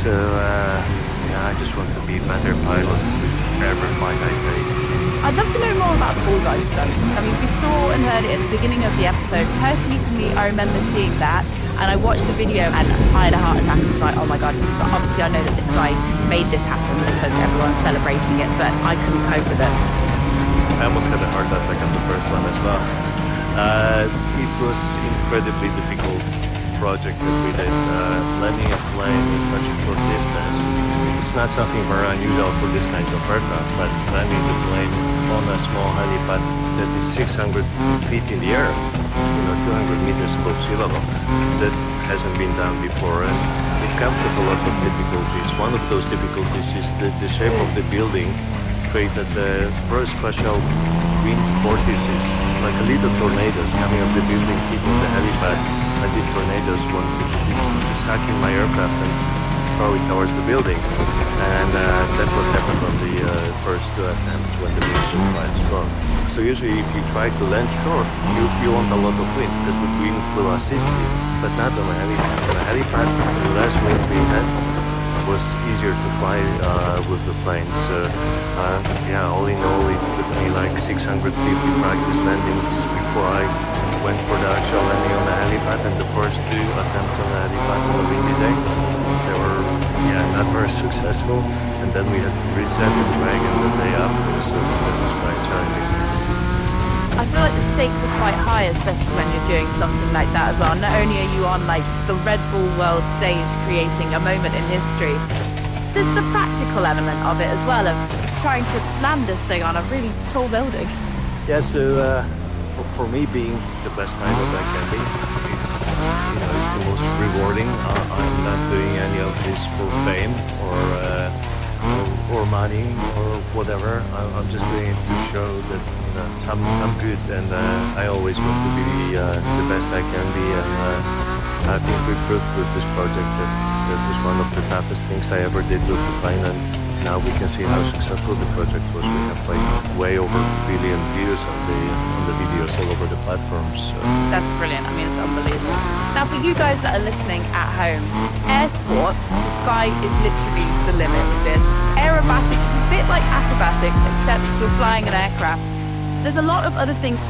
So, yeah, I just want to be a better pilot with every flight I take. I'd love to know more about the bullseye stunt. I mean, we saw and heard it at the beginning of the episode. Personally, for me, I remember seeing that, and I watched the video and I had a heart attack and was like, oh my God. But obviously I know that this guy made this happen because everyone's celebrating it, but I couldn't cope with it. I almost had a heart attack on the first one as well. It was incredibly difficult project that we did. Landing a plane in such a short distance, it's not something very unusual for this kind of aircraft, but landing the plane on a small helipad that is 600 feet in the air, 200 meters above sea level, that hasn't been done before, and it comes with a lot of difficulties. One of those difficulties is the shape of the building created very special wind vortices, like a little tornadoes coming up the building, hitting the helipad, and these tornadoes wanted to suck in my aircraft and throw it towards the building. And that's what happened on the first two attempts when the winds were quite strong. So usually if you try to land short, you want a lot of wind because the wind will assist you, but not on a helipad. On a helipad, the less wind we had, was easier to fly with the plane. So yeah, all in all, it took me like 650 practice landings before I went for the actual landing on the helipad, and the first two attempts on the helipad on a windy day, they were not very successful, and then we had to reset and try again the day after, so that was quite challenging. I feel like the stakes are quite high, especially when you're doing something like that as well. Not only are you on like the Red Bull World stage creating a moment in history, there's the practical element of it as well, of trying to land this thing on a really tall building. Yeah, so for me, being the best pilot I can be, it's the most rewarding. I'm not doing any of this for fame or money or whatever. I'm just doing it to show that I'm good, and I always want to be the best I can be. And I think we proved with this project that was one of the toughest things I ever did with the plane. And now we can see how successful the project was. We have like way over 1 billion views on the videos all over the platforms. So. That's brilliant. I mean, it's unbelievable. Now, for you guys that are listening at home, air sport, the sky is literally the limit to this. Aerobatics is a bit like acrobatics, except you're flying an aircraft. There's a lot of other things